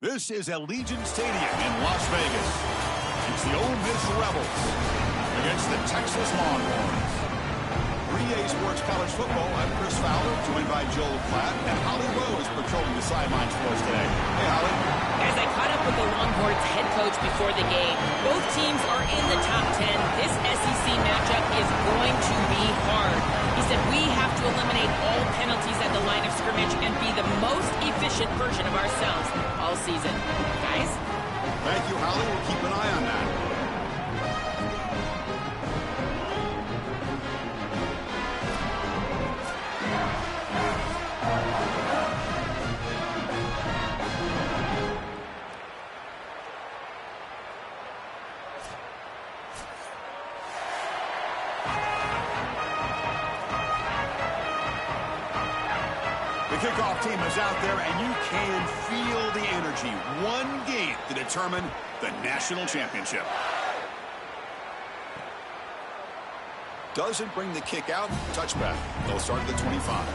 This is Allegiant Stadium in Las Vegas. It's the Ole Miss Rebels against the Texas Longhorns. 3A Sports College Football, I'm Chris Fowler, joined by Joel Platt, and Holly Rose patrolling the sidelines for us today. Hey, Holly. As I caught up with the Longhorns head coach before the game, both teams are in the top 10. This SEC matchup is going to be hard. He said we have to eliminate all penalties at the line of scrimmage and be the most efficient version of ourselves all season. Guys? Thank you, Holly. We'll keep an eye on that. The kickoff team is out there, and you can feel the energy. One game to determine the national championship. Doesn't bring the kick out. Touchback. They'll start at the 25.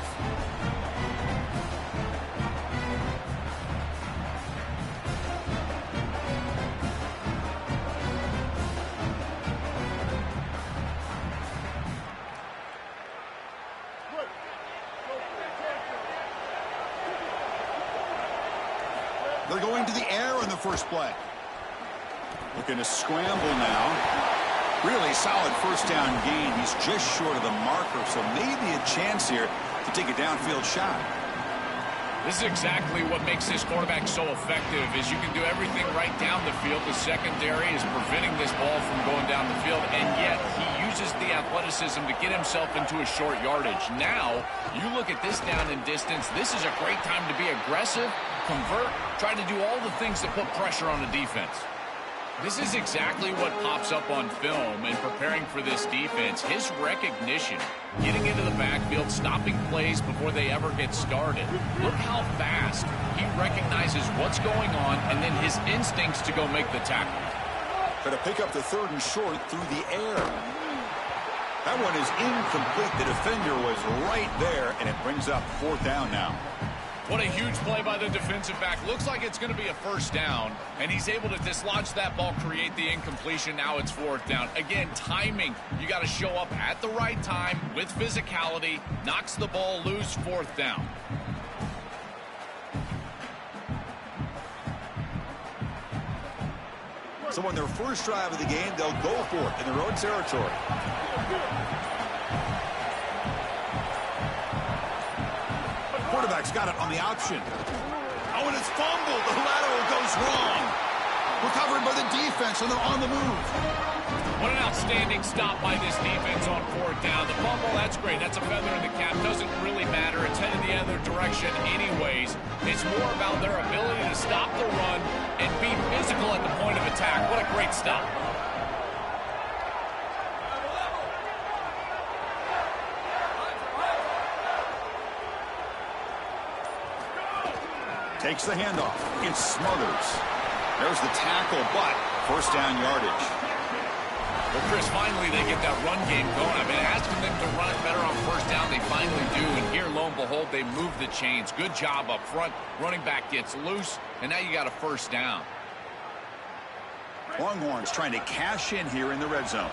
They're going to the air on the first play. Looking to scramble now. Really solid first down gain. He's just short of the marker, so maybe a chance here to take a downfield shot. This is exactly what makes this quarterback so effective, is you can do everything right down the field. The secondary is preventing this ball from going down the field, and yet he uses the athleticism to get himself into a short yardage. Now, you look at this down and distance, this is a great time to be aggressive, convert, try to do all the things that put pressure on the defense. This is exactly what pops up on film in preparing for this defense. His recognition, getting into the backfield, stopping plays before they ever get started. Look how fast he recognizes what's going on and then his instincts to go make the tackle. Try to pick up the third and short through the air. That one is incomplete. The defender was right there, and it brings up fourth down now. What a huge play by the defensive back. Looks like it's going to be a first down, and he's able to dislodge that ball, create the incompletion. Now it's fourth down. Again, timing. You got to show up at the right time with physicality. Knocks the ball loose, fourth down. So on their first drive of the game, they'll go for it in their own territory. Quarterback's got it on the option. Oh, and it's fumbled. The lateral goes wrong. Recovered by the defense, and they're on the move. What an outstanding stop by this defense on fourth down. The fumble, that's great. That's a feather in the cap. Doesn't really matter. It's headed the other direction anyways. It's more about their ability to stop the run and be physical at the point of attack. What a great stop. Takes the handoff. It's Smothers. There's the tackle, but first down yardage. Well, Chris, finally they get that run game going. I've been asking them to run it better on first down. They finally do, and here, lo and behold, they move the chains. Good job up front. Running back gets loose, and now you got a first down. Longhorns trying to cash in here in the red zone.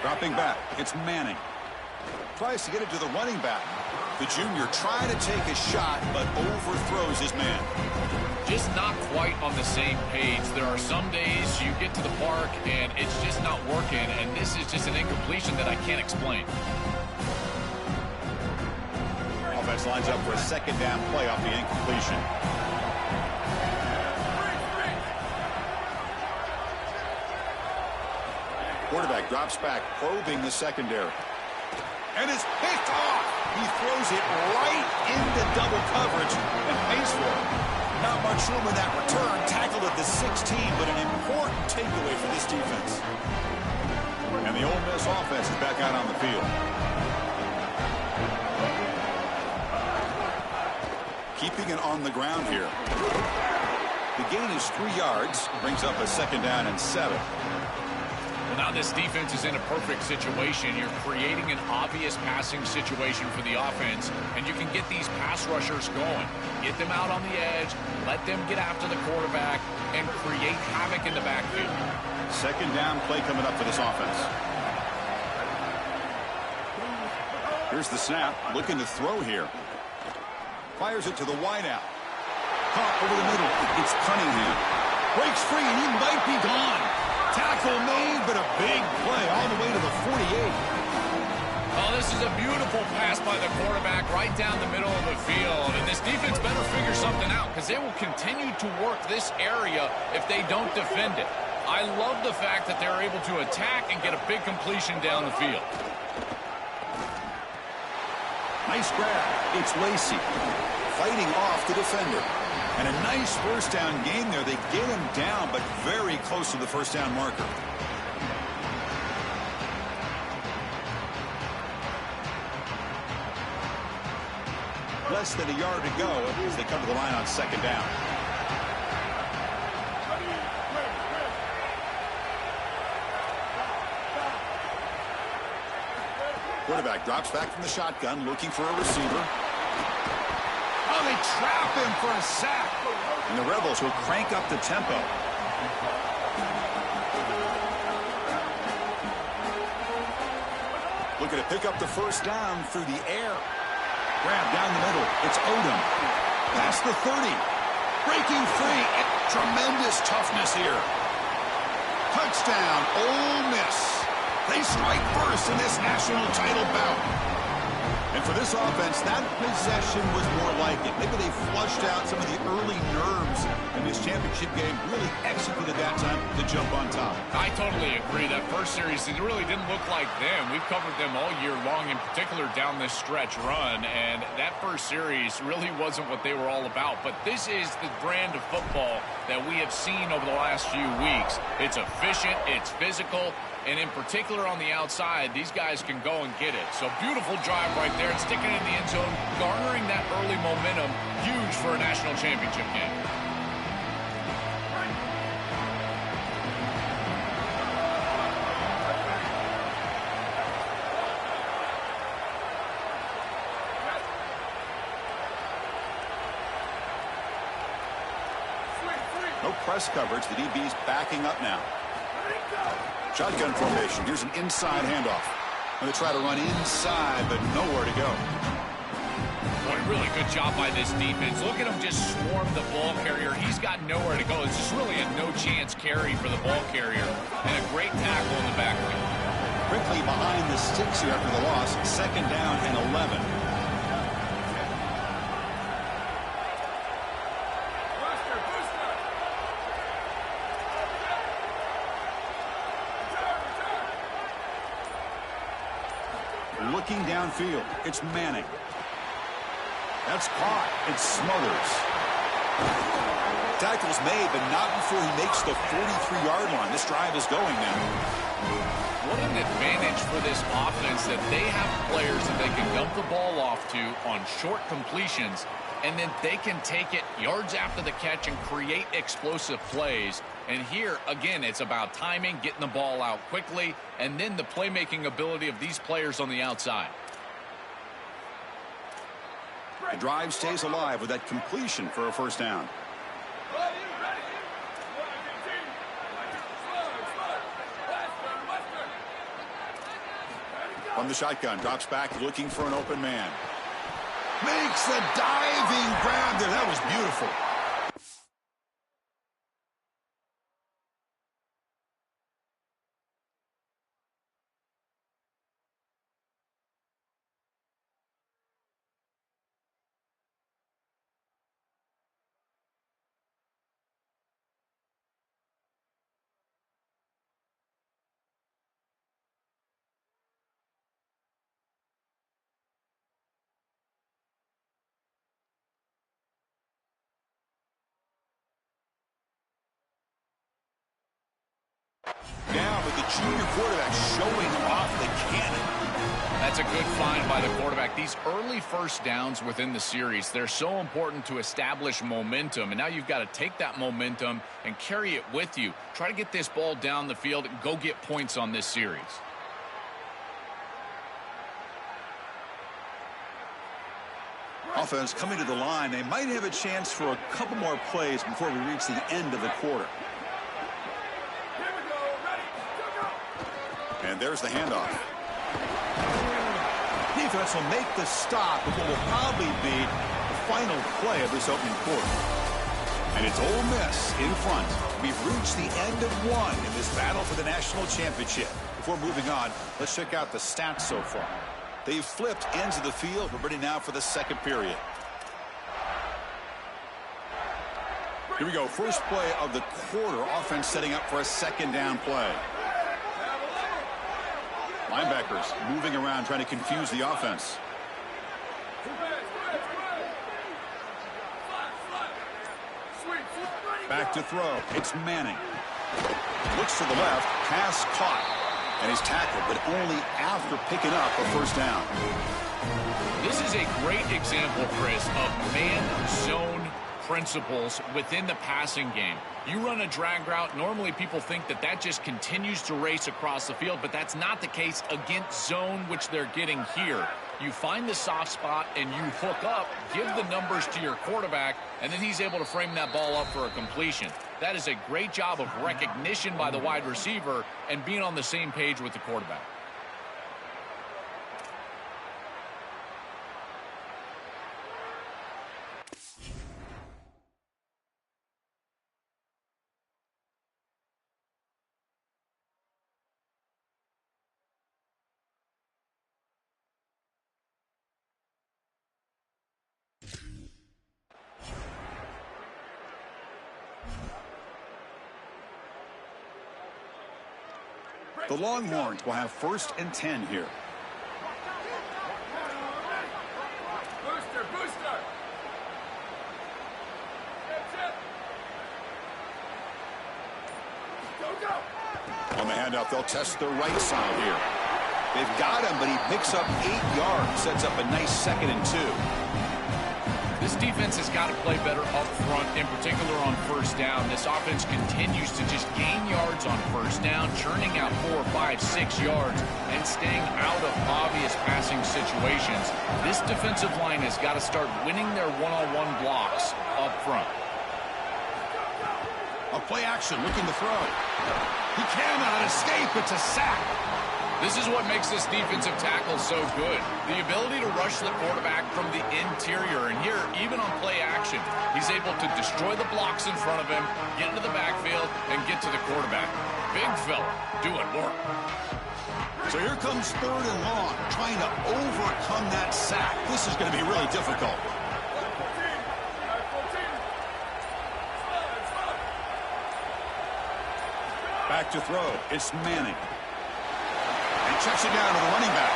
Dropping back, it's Manning. Tries to get it to the running back. The junior trying to take a shot, but overthrows his man. Just not quite on the same page. There are some days you get to the park and it's just not working, and this is just an incompletion that I can't explain. Offense lines up for a second down play off the incompletion. Quarterback drops back, probing the secondary. And it's picked off. He throws it right into double coverage and pays for it. Not much room in that return. Tackled at the 16, but an important takeaway for this defense. And the Ole Miss offense is back out on the field. Keeping it on the ground here. The gain is 3 yards. Brings up a second down and 7. Now this defense is in a perfect situation. You're creating an obvious passing situation for the offense, and you can get these pass rushers going. Get them out on the edge, let them get after the quarterback, and create havoc in the backfield. Second down play coming up for this offense. Here's the snap, looking to throw here. Fires it to the wideout. Caught over the middle. It's Cunningham. Breaks free, and he might be gone. Tackle made, but a big play all the way to the 48. Oh, this is a beautiful pass by the quarterback right down the middle of the field. And this defense better figure something out because they will continue to work this area if they don't defend it. I love the fact that they're able to attack and get a big completion down the field. Nice grab. It's Lacey fighting off the defender. And a nice first down game there. They get him down, but very close to the first down marker. Less than a yard to go as they come to the line on second down. Quarterback drops back from the shotgun, looking for a receiver. Oh, they trap him for a sack. And the Rebels will crank up the tempo. Looking to pick up the first down through the air. Grab down the middle. It's Odom. Past the 30. Breaking free. Tremendous toughness here. Touchdown, Ole Miss. They strike first in this national title bout. And for this offense, that possession was more like it. Maybe they flushed out some of the early nerves in this championship game, really executed that time to jump on top. I totally agree. That first series, it really didn't look like them. We've covered them all year long, in particular down this stretch run, and that first series really wasn't what they were all about. But this is the brand of football that we have seen over the last few weeks. It's efficient, it's physical, and in particular on the outside, these guys can go and get it. So beautiful drive right there and sticking in the end zone, garnering that early momentum, huge for a national championship game. No press coverage. The DB's backing up now. Shotgun formation. Here's an inside handoff. And they try to run inside, but nowhere to go. Boy, really good job by this defense. Look at him just swarm the ball carrier. He's got nowhere to go. It's just really a no-chance carry for the ball carrier. And a great tackle in the backfield. Quickly behind the sticks here after the loss. Second down and 11. Looking downfield, it's Manning. That's caught. It's Smothers. Tackle's made, but not before he makes the 43-yard line. This drive is going now. What an advantage for this offense that they have players that they can dump the ball off to on short completions, and then they can take it yards after the catch and create explosive plays. And here, again, it's about timing, getting the ball out quickly, and then the playmaking ability of these players on the outside. The drive stays alive with that completion for a first down. From the shotgun, drops back, looking for an open man. Makes the diving grab there. That was beautiful. Now with the junior quarterback showing off the cannon. That's a good find by the quarterback. These early first downs within the series, they're so important to establish momentum. And now you've got to take that momentum and carry it with you. Try to get this ball down the field and go get points on this series. Offense coming to the line. They might have a chance for a couple more plays before we reach the end of the quarter. And there's the handoff. Defense will make the stop with what will probably be the final play of this opening quarter. And it's Ole Miss in front. We've reached the end of one in this battle for the national championship. Before moving on, let's check out the stats so far. They've flipped ends of the field. We're ready now for the second period. Here we go. First play of the quarter. Offense setting up for a second down play. Linebackers moving around, trying to confuse the offense. Back to throw. It's Manning. Looks to the left. Pass caught. And he's tackled, but only after picking up a first down. This is a great example, Chris, of man-zone principles within the passing game. You run a drag route, normally people think that that just continues to race across the field, but that's not the case against zone, which they're getting here. You find the soft spot and you hook up, give the numbers to your quarterback, and then he's able to frame that ball up for a completion. That is a great job of recognition by the wide receiver and being on the same page with the quarterback. The Longhorns will have 1st and 10 here. Booster. On the handoff, they'll test the right side here. They've got him, but he picks up 8 yards, sets up a nice 2nd and 2. This defense has got to play better up front, in particular on first down. This offense continues to just gain yards on first down, churning out 4, 5, 6 yards, and staying out of obvious passing situations. This defensive line has got to start winning their one-on-one blocks up front. A play action, looking to throw. He cannot escape. It's a sack. This is what makes this defensive tackle so good. The ability to rush the quarterback from the interior. And here, even on play action, he's able to destroy the blocks in front of him, get into the backfield, and get to the quarterback. Big fella doing work. So here comes 3rd and long, trying to overcome that sack. This is going to be really difficult. Back to throw. It's Manning. Checks it down to the running back.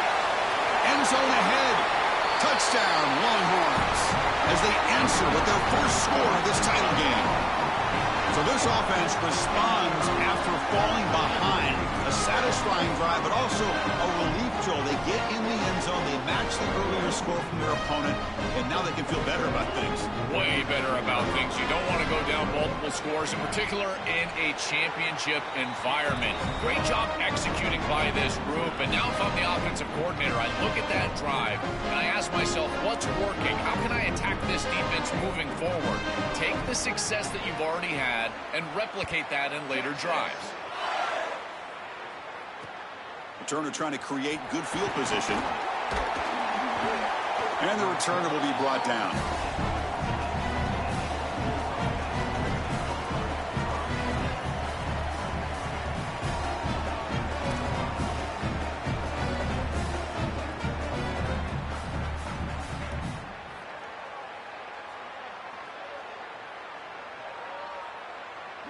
End zone ahead. Touchdown, Longhorns, as they answer with their first score of this title game. So this offense responds after falling behind. A satisfying drive, but also a relief jolt. They get in the end zone. They match the earlier score from their opponent, and now they can feel better about things. Way better about things. You don't want to go down multiple scores, in particular in a championship environment. Great job executing by this group, and now if I'm the offensive coordinator, I look at that drive, and I ask myself, what's working? How can I attack this defense moving forward? Take the success that you've already had and replicate that in later drives. Returner trying to create good field position. And the returner will be brought down.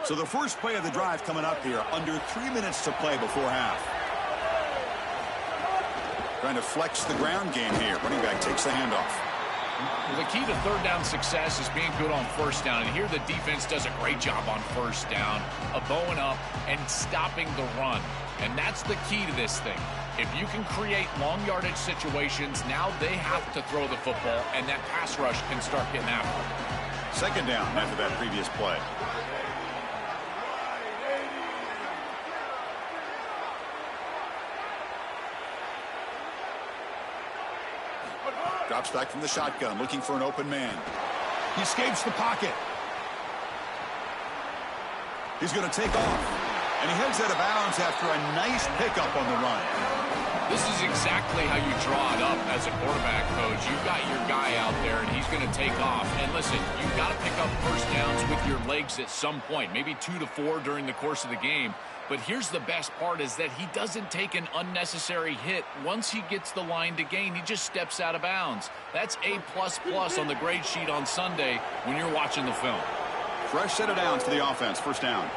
So the first play of the drive coming up here, under 3 minutes to play before half. Trying to flex the ground game here. Running back takes the handoff. Well, the key to third down success is being good on first down. And here the defense does a great job on first down of bowing up and stopping the run. And that's the key to this thing. If you can create long yardage situations, now they have to throw the football, and that pass rush can start getting after them. Second down after that previous play. Drops back from the shotgun, looking for an open man. He escapes the pocket. He's going to take off. And he heads out of bounds after a nice pickup on the run. This is exactly how you draw it up as a quarterback, coach. You've got your guy out there, and he's going to take off. And listen, you've got to pick up first downs with your legs at some point, maybe 2 to 4 during the course of the game. But here's the best part is that he doesn't take an unnecessary hit. Once he gets the line to gain, he just steps out of bounds. That's A++ on the grade sheet on Sunday when you're watching the film. Fresh set of downs for the offense. First down.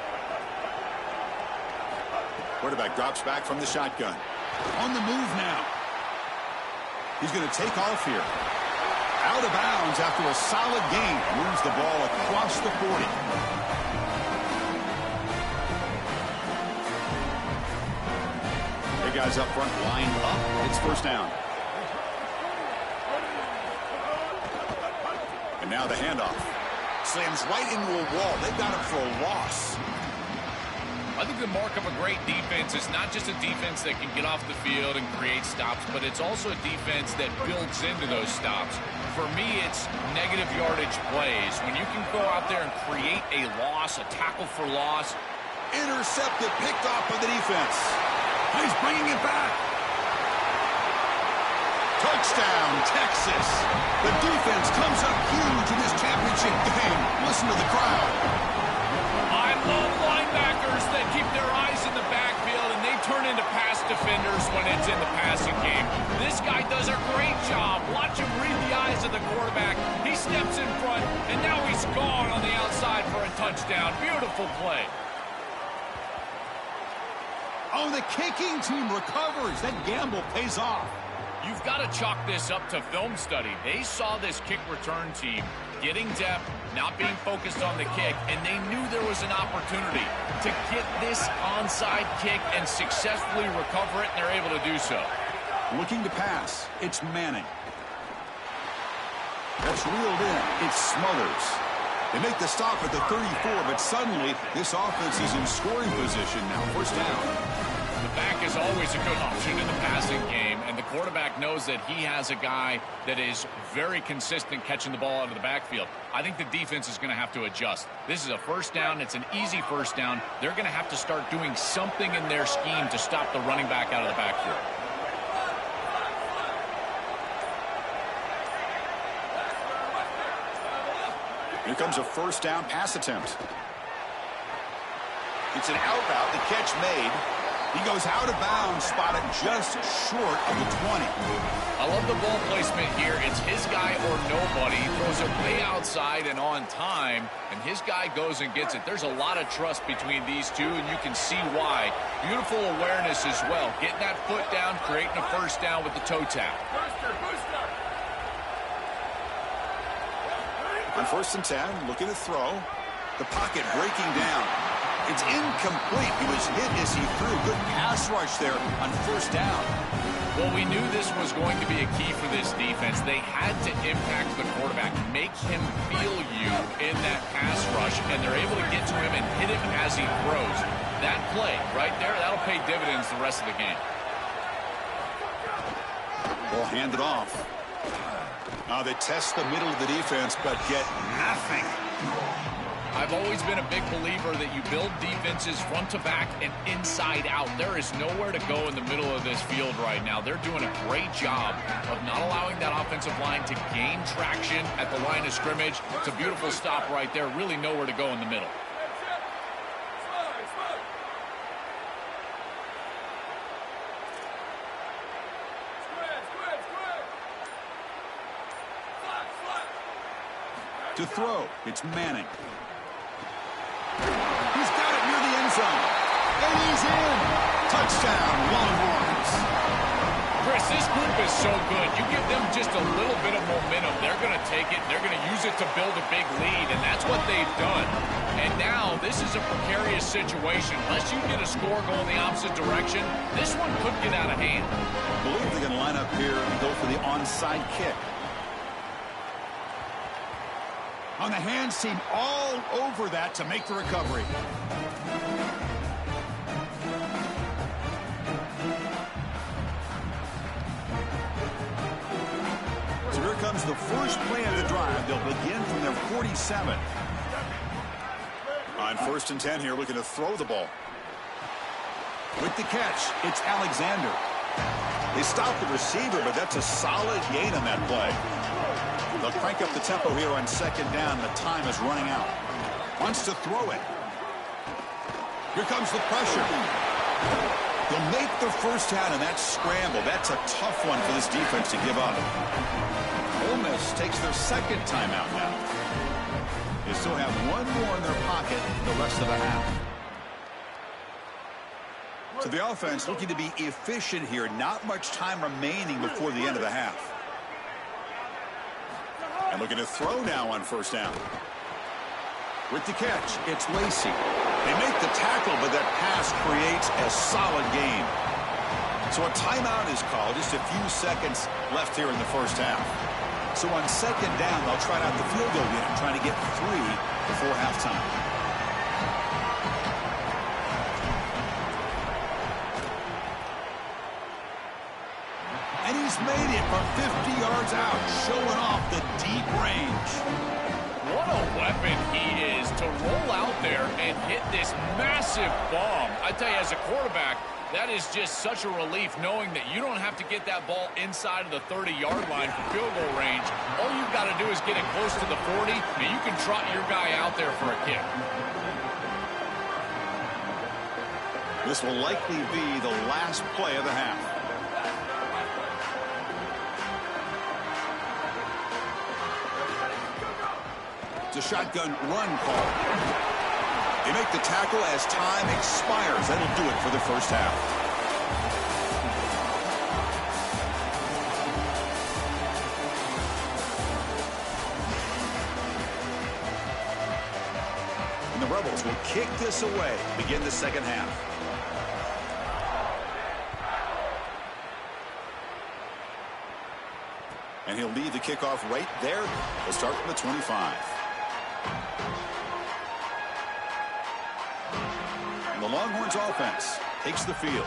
Quarterback drops back from the shotgun. On the move now. He's going to take off here. Out of bounds after a solid gain. Moves the ball across the 40. Hey, guys up front lined up. It's first down. And now the handoff. Slams right into a wall. They've got him for a loss. I think the mark of a great defense is not just a defense that can get off the field and create stops, but it's also a defense that builds into those stops. For me, it's negative yardage plays. When you can go out there and create a loss, a tackle for loss. Intercepted, picked off by the defense. He's bringing it back. Touchdown, Texas. The defense comes up huge in this championship game. Listen to the crowd. I love linebackers that keep their eyes in the backfield and they turn into pass defenders when it's in the passing game. This guy does a great job. Watch him read the eyes of the quarterback. He steps in front, and now he's gone on the outside for a touchdown. Beautiful play. Oh, the kicking team recovers. That gamble pays off. You've got to chalk this up to film study. They saw this kick return team getting depth, not being focused on the kick, and they knew there was an opportunity to get this onside kick and successfully recover it, and they're able to do so. Looking to pass. It's Manning. That's reeled in. It's Smothers. They make the stop at the 34, but suddenly this offense is in scoring position now. First down. The back is always a good option in the passing game, and the quarterback knows that he has a guy that is very consistent catching the ball out of the backfield. I think the defense is going to have to adjust. This is a first down. It's an easy first down. They're going to have to start doing something in their scheme to stop the running back out of the backfield. Here comes a first down pass attempt. It's an out route. The catch made. He goes out of bounds, spotted just short of the 20. I love the ball placement here. It's his guy or nobody. He throws it way outside and on time, and his guy goes and gets it. There's a lot of trust between these two, and you can see why. Beautiful awareness as well. Getting that foot down, creating a first down with the toe tap. On first and 10, looking to throw. The pocket breaking down. It's incomplete. He was hit as he threw. Good pass rush there on first down. Well, we knew this was going to be a key for this defense. They had to impact the quarterback, make him feel you in that pass rush, and they're able to get to him and hit him as he throws. That play right there, that'll pay dividends the rest of the game. Ball handed off. Now they test the middle of the defense, but get nothing. I've always been a big believer that you build defenses front to back and inside out. There is nowhere to go in the middle of this field right now. They're doing a great job of not allowing that offensive line to gain traction at the line of scrimmage. It's a beautiful stop right there. Really nowhere to go in the middle. To throw, it's Manning. He's got it near the end zone. And he's in. Touchdown, Longhorns. Chris, this group is so good. You give them just a little bit of momentum. They're going to take it. They're going to use it look to build a big lead, and that's what they've done. And now this is a precarious situation. Unless you get a score going the opposite direction, this one could get out of hand. I believe they're going to line up here and go for the onside kick. On the hands team all over that to make the recovery. So here comes the first play of the drive. They'll begin from their 47. On 1st and 10 here, looking to throw the ball. With the catch, it's Alexander. They stopped the receiver, but that's a solid gain on that play. They'll crank up the tempo here on 2nd down. The time is running out. Wants to throw it. Here comes the pressure. They'll make the first down in that scramble. That's a tough one for this defense to give up. Ole Miss takes their 2nd timeout now. They still have one more in their pocket the rest of the half. So the offense looking to be efficient here. Not much time remaining before the end of the half. And looking to throw now on 1st down. With the catch, it's Lacey. They make the tackle, but that pass creates a solid gain. So a timeout is called. Just a few seconds left here in the first half. So on 2nd down, they'll try out the field goal unit, trying to get 3 before halftime. And he's made it from 50 yards out, showing off the deep range. What a weapon he is to roll out there and hit this massive bomb. I tell you, as a quarterback, that is just such a relief knowing that you don't have to get that ball inside of the 30-yard line for field goal range. All you've got to do is get it close to the 40, and you can trot your guy out there for a kick. This will likely be the last play of the half. It's a shotgun run call. They make the tackle as time expires. That'll do it for the first half. And the Rebels will kick this away, begin the 2nd half. And he'll lead the kickoff right there. We'll start from the 25. And the Longhorns offense takes the field.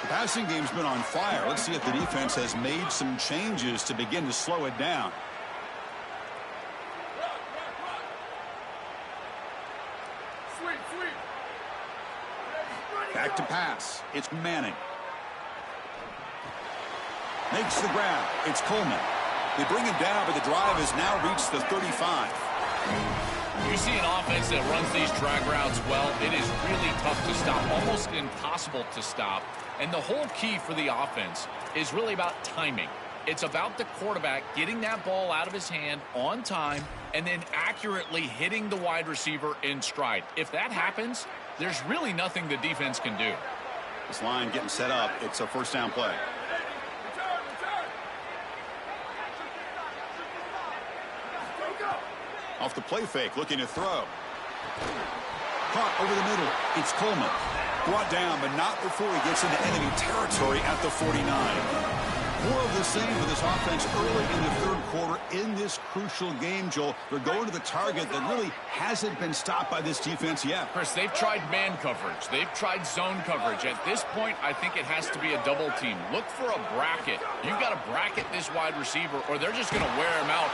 The passing game's been on fire. Let's see if the defense has made some changes to begin to slow it down. Back to pass. It's Manning. Makes the grab. It's Coleman. They bring him down, but the drive has now reached the 35. You see an offense that runs these drag routes well, it is really tough to stop, almost impossible to stop. And the whole key for the offense is really about timing. It's about the quarterback getting that ball out of his hand on time and then accurately hitting the wide receiver in stride. If that happens, there's really nothing the defense can do. This line getting set up. It's a 1st down play. Off the play fake, looking to throw. Caught over the middle. It's Coleman. Brought down, but not before he gets into enemy territory at the 49. More of the same for this offense early in the 3rd quarter in this crucial game, Joel. They're going to the target that really hasn't been stopped by this defense yet. Chris, they've tried man coverage. They've tried zone coverage. At this point, I think it has to be a double team. Look for a bracket. You've got to bracket this wide receiver, or they're just going to wear him out.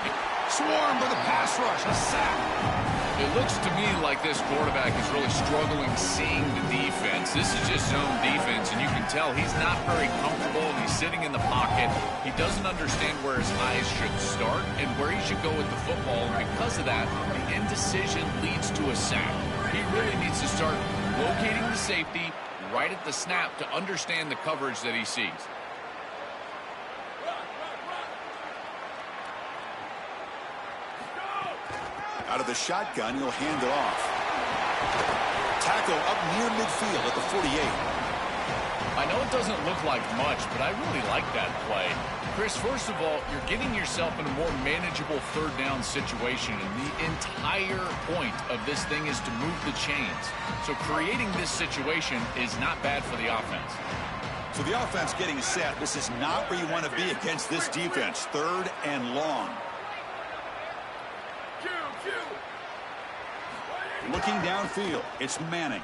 Swarm for the pass rush. A sack. It looks to me like this quarterback is really struggling seeing the defense. This is just zone defense, and you can tell he's not very comfortable. He's sitting in the pocket. He doesn't understand where his eyes should start and where he should go with the football. And because of that, the indecision leads to a sack. He really needs to start locating the safety right at the snap to understand the coverage that he sees. Out of the shotgun, he'll hand it off. Tackle up near midfield at the 48. I know it doesn't look like much, but I really like that play. Chris, first of all, you're getting yourself in a more manageable third down situation, and the entire point of this thing is to move the chains. So creating this situation is not bad for the offense. So the offense getting set. This is not where you want to be against this defense. Third and long. Looking downfield, it's Manning.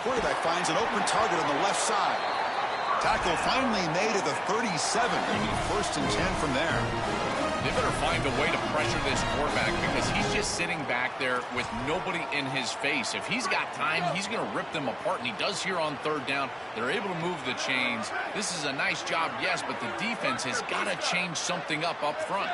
Quarterback finds an open target on the left side. Tackle finally made at the 37. First and 10 from there. They better find a way to pressure this quarterback because he's just sitting back there with nobody in his face. If he's got time, he's going to rip them apart, and he does here on third down. They're able to move the chains. This is a nice job, yes, but the defense has got to change something up front.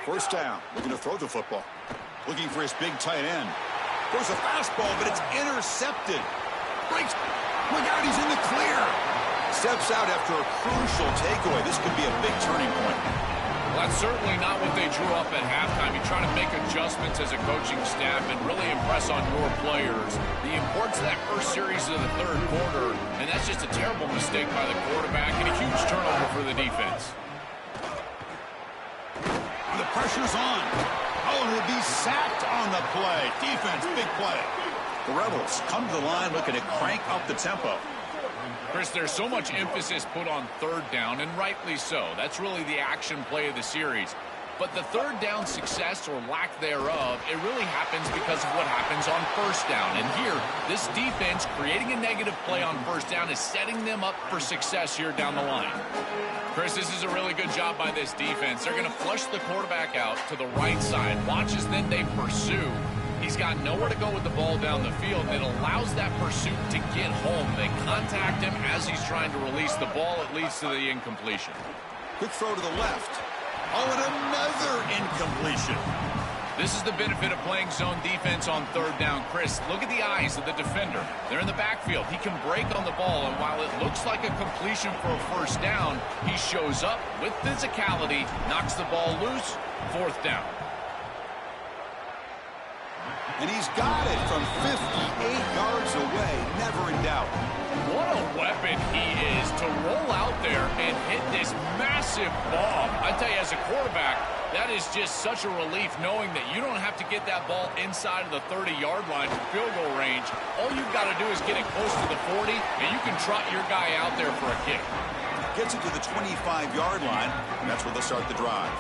First down, looking to throw the football. Looking for his big tight end. Throws a fastball, but it's intercepted. Breaks. Look out, he's in the clear. Steps out after a crucial takeaway. This could be a big turning point. Well, that's certainly not what they drew up at halftime. You try to make adjustments as a coaching staff and really impress on your players. The importance of that first series of the third quarter, and that's just a terrible mistake by the quarterback and a huge turnover for the defense. The pressure's on. Oh, and he'll be sacked on the play. Defense, big play. The Rebels come to the line looking to crank up the tempo. Chris, there's so much emphasis put on third down, and rightly so. That's really the action play of the series. But the third down success or lack thereof, it really happens because of what happens on first down. And here, this defense creating a negative play on first down is setting them up for success here down the line. Chris, this is a really good job by this defense. They're going to flush the quarterback out to the right side. Watch as then they pursue. He's got nowhere to go with the ball down the field, and it allows that pursuit to get home. They contact him as he's trying to release the ball. It leads to the incompletion. Quick throw to the left. Oh, and another incompletion. This is the benefit of playing zone defense on third down. Chris, look at the eyes of the defender. They're in the backfield. He can break on the ball, and while it looks like a completion for a first down, he shows up with physicality, knocks the ball loose, fourth down. And he's got it from 58 yards away, never in doubt. What a weapon he is to roll out there and hit this massive bomb. I tell you, as a quarterback, that is just such a relief knowing that you don't have to get that ball inside of the 30-yard line for field goal range. All you've got to do is get it close to the 40, and you can trot your guy out there for a kick. Gets it to the 25-yard line, and that's where they'll start the drive.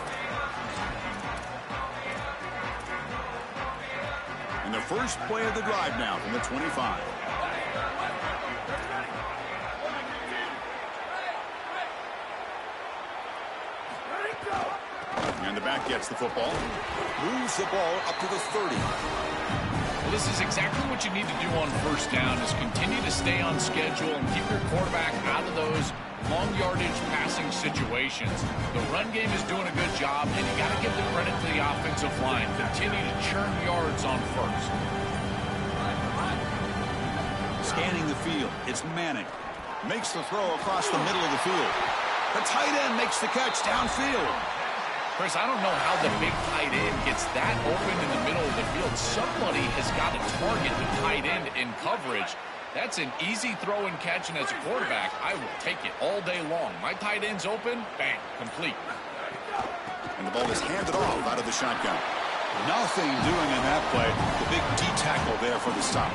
And the first play of the drive now from the 25. And the back gets the football. Moves the ball up to the 30. Well, this is exactly what you need to do on first down is continue to stay on schedule and keep your quarterback out of those long yardage passing situations. The run game is doing a good job, and you got to give the credit to the offensive line. Continue to churn yards on first. Scanning the field, it's Manning. Makes the throw across the middle of the field. The tight end makes the catch downfield. Chris, I don't know how the big tight end gets that open in the middle of the field. Somebody has got to target the tight end in coverage. That's an easy throw and catch, and as a quarterback, I will take it all day long. My tight end's open, bang, complete. And the ball is handed off out of the shotgun. Nothing doing in that play. The big D tackle there for the stop.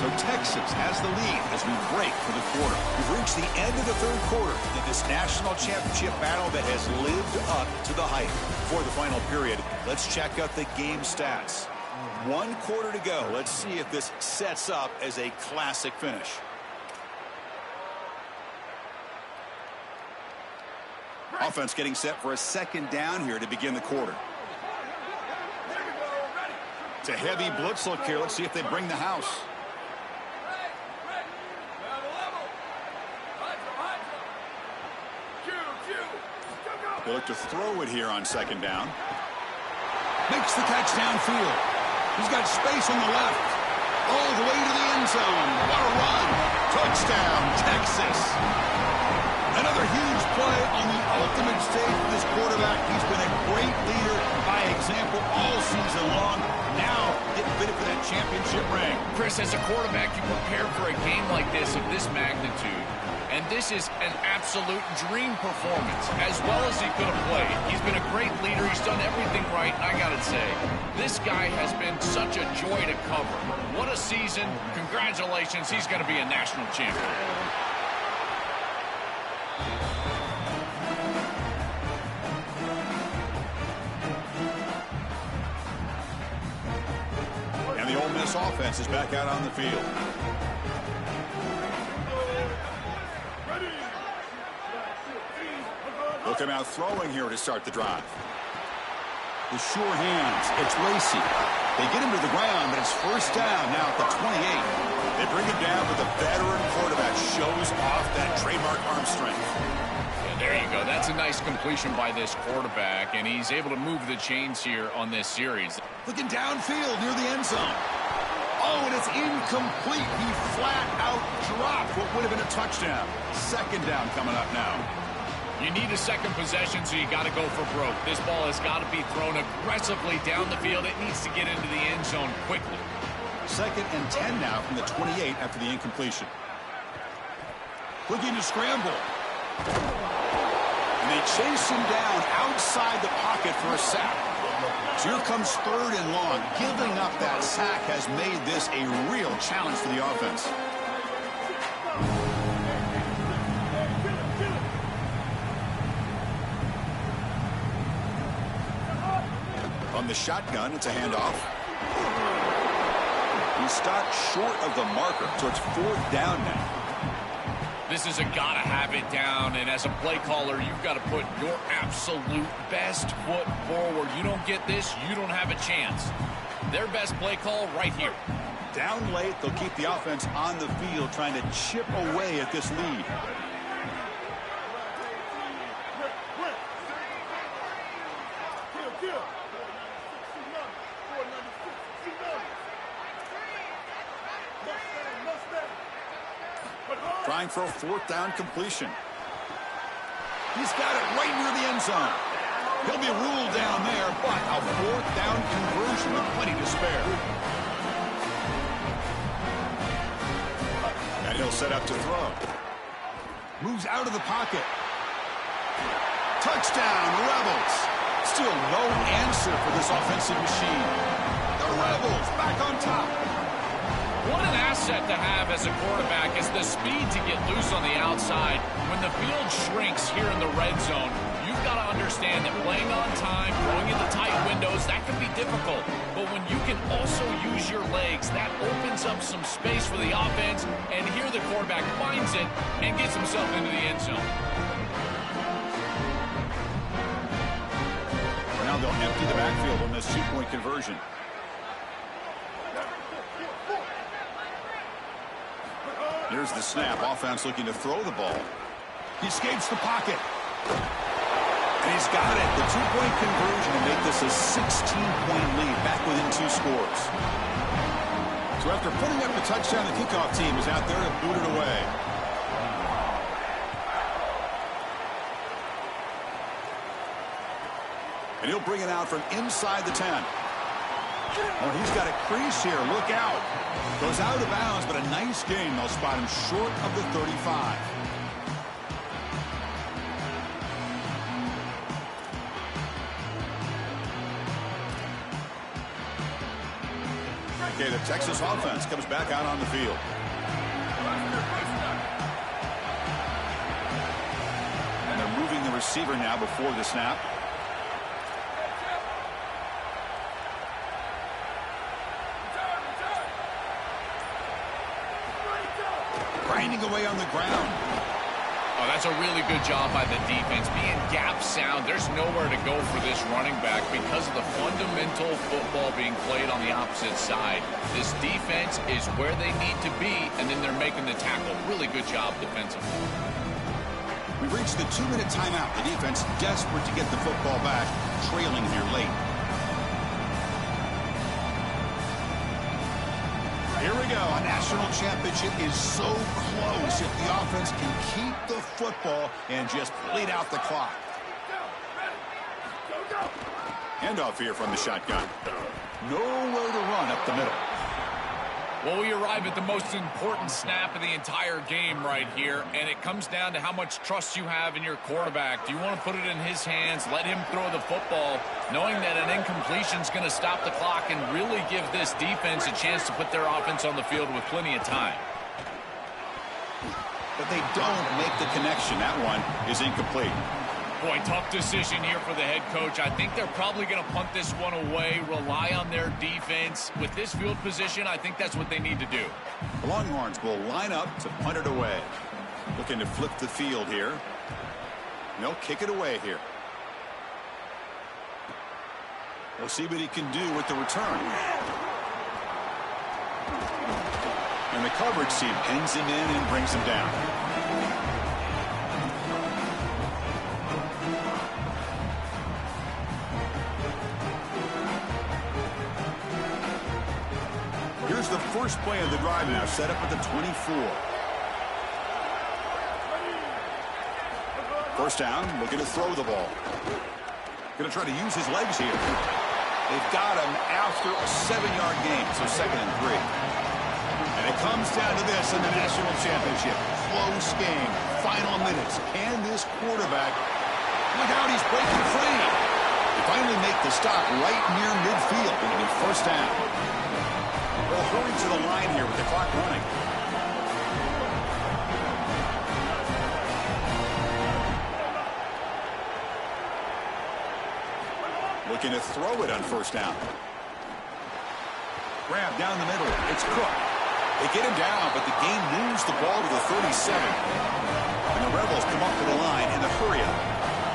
So Texas has the lead as we break for the quarter. We've reached the end of the third quarter in this national championship battle that has lived up to the hype. For the final period, let's check out the game stats. 1 quarter to go. Let's see if this sets up as a classic finish. Offense getting set for a second down here to begin the quarter. It's a heavy blitz look here. Let's see if they bring the house. They look to throw it here on second down. Makes the catch downfield. He's got space on the left. All the way to the end zone. What a run. Touchdown, Texas. Another huge play on the ultimate stage for this quarterback. He's been a great leader by example all season long. Now getting fitted for that championship ring. Chris, as a quarterback, you prepare for a game like this of this magnitude. And this is an absolute dream performance, as well as he could have played. He's been a great leader. He's done everything right. And I got to say, this guy has been such a joy to cover. What a season. Congratulations. He's going to be a national champion. And the Ole Miss offense is back out on the field. Look him out throwing here to start the drive. The sure hands. It's Lacey. They get him to the ground, but it's first down now at the 28. They bring him down, but the veteran quarterback shows off that trademark arm strength. Yeah, there you go. That's a nice completion by this quarterback, and he's able to move the chains here on this series. Looking downfield near the end zone. Oh, and it's incomplete. He flat out dropped what would have been a touchdown. Second down coming up now. You need a second possession, so you got to go for broke. This ball has got to be thrown aggressively down the field. It needs to get into the end zone quickly. 2nd and 10 now from the 28 after the incompletion. Looking to scramble. And they chase him down outside the pocket for a sack. So here comes 3rd and long. Giving up that sack has made this a real challenge for the offense. On the shotgun, it's a handoff. He's stopped short of the marker, so it's 4th down now. This is a gotta have it down, and as a play caller, you've got to put your absolute best foot forward. You don't get this, you don't have a chance. Their best play call right here. Down late, they'll keep the offense on the field trying to chip away at this lead. Trying for a 4th down completion. He's got it right near the end zone. He'll be ruled down there, but a 4th down conversion with plenty to spare. And he'll set up to throw. Moves out of the pocket. Touchdown, Rebels. Still no answer for this offensive machine. The Rebels back on top. What an asset to have as a quarterback is the speed to get loose on the outside. When the field shrinks here in the red zone, you've got to understand that playing on time, throwing into tight windows, that can be difficult. But when you can also use your legs, that opens up some space for the offense. And here the quarterback finds it and gets himself into the end zone. Now they'll empty the backfield on this 2-point conversion. Here's the snap. Offense looking to throw the ball. He escapes the pocket. And he's got it. The 2-point conversion to make this a 16-point lead. Back within 2 scores. So after putting up the touchdown, the kickoff team is out there to boot it away. And he'll bring it out from inside the 10. Oh, he's got a crease here. Look out. Goes out of bounds, but a nice gain. They'll spot him short of the 35. Okay, the Texas offense comes back out on the field. And they're moving the receiver now before the snap. Grinding away on the ground. Oh, that's a really good job by the defense. Being gap sound, there's nowhere to go for this running back because of the fundamental football being played on the opposite side. This defense is where they need to be, and then they're making the tackle. Really good job defensively. We've reached the 2-minute timeout. The defense desperate to get the football back, trailing here late. Here go. A national championship is so close if the offense can keep the football and just bleed out the clock. Handoff here from the shotgun. Nowhere to run up the middle. Well, we arrive at the most important snap of the entire game right here, and it comes down to how much trust you have in your quarterback. Do you want to put it in his hands, let him throw the football, knowing that an incompletion is going to stop the clock and really give this defense a chance to put their offense on the field with plenty of time? But they don't make the connection. That one is incomplete. Boy, tough decision here for the head coach. I think they're probably going to punt this one away, rely on their defense. With this field position, I think that's what they need to do. The Longhorns will line up to punt it away. Looking to flip the field here. They'll kick it away here. We'll see what he can do with the return. And the coverage team pins him in and brings him down. Here's the first play of the drive now, set up at the 24. First down, looking to throw the ball. Going to try to use his legs here. They've got him after a 7-yard gain, so 2nd and 3. And it comes down to this in the national championship. Close game, final minutes. Can this quarterback, look out, he's breaking free. They finally make the stop right near midfield. It'll be first down. They'll hurry to the line here with the clock running. Looking to throw it on first down. Grab down the middle. It's Cook. They get him down, but the game moves the ball to the 37. And the Rebels come up to the line in the hurry-up.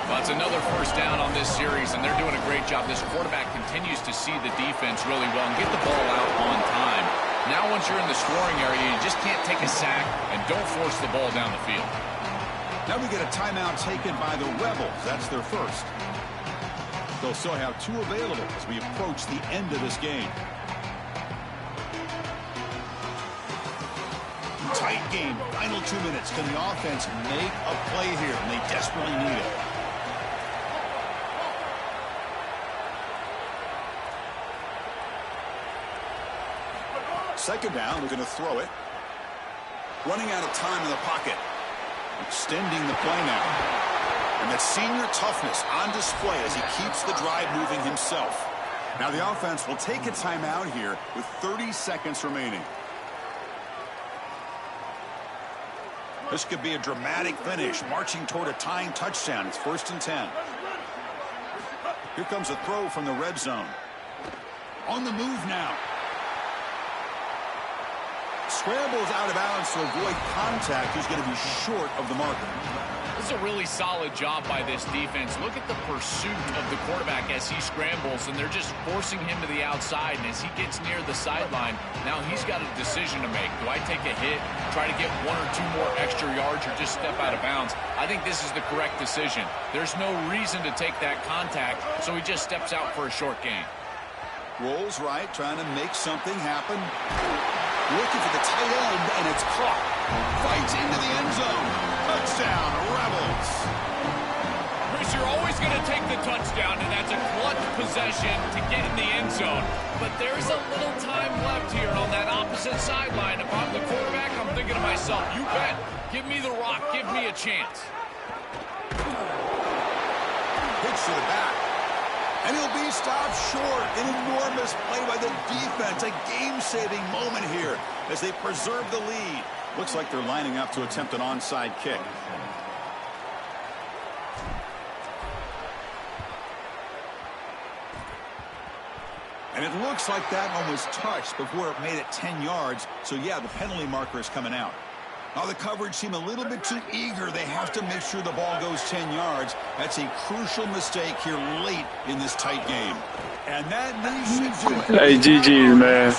Well, it's another first down on this series, and they're doing a great job. This quarterback continues to see the defense really well and get the ball out on time. Now, once you're in the scoring area, you just can't take a sack and don't force the ball down the field. Now we get a timeout taken by the Rebels. That's their first. They'll still have 2 available as we approach the end of this game. Tight game, final 2 minutes. Can the offense make a play here? And they desperately need it. Second down, they're going to throw it. Running out of time in the pocket. Extending the play now. And that senior toughness on display as he keeps the drive moving himself. Now the offense will take a timeout here with 30 seconds remaining. This could be a dramatic finish, marching toward a tying touchdown. It's 1st and 10. Here comes a throw from the red zone. On the move now. Scrambles out of bounds to avoid contact. He's going to be short of the marker. This is a really solid job by this defense. Look at the pursuit of the quarterback as he scrambles, and they're just forcing him to the outside. And as he gets near the sideline, now he's got a decision to make. Do I take a hit, try to get 1 or 2 more extra yards, or just step out of bounds? I think this is the correct decision. There's no reason to take that contact, so he just steps out for a short gain. Rolls right, trying to make something happen. Looking for the tight end, and it's caught. Fights into the end zone. Touchdown, Rebels. Chris, you're always going to take the touchdown, and that's a clutch possession to get in the end zone. But there's a little time left here on that opposite sideline. If I'm the quarterback, I'm thinking to myself, you bet. Give me the rock. Give me a chance. Pitch to the back. And he'll be stopped short. An enormous play by the defense. A game-saving moment here as they preserve the lead. Looks like they're lining up to attempt an onside kick. And it looks like that one was touched before it made it 10 yards. So, yeah, the penalty marker is coming out. Now the coverage seemed a little bit too eager. They have to make sure the ball goes 10 yards. That's a crucial mistake here late in this tight game. And that should do it. Hey, GG's, man.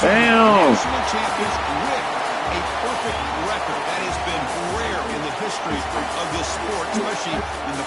Damn. National champions with a perfect record. That has been rare in the history of this sport, especially in the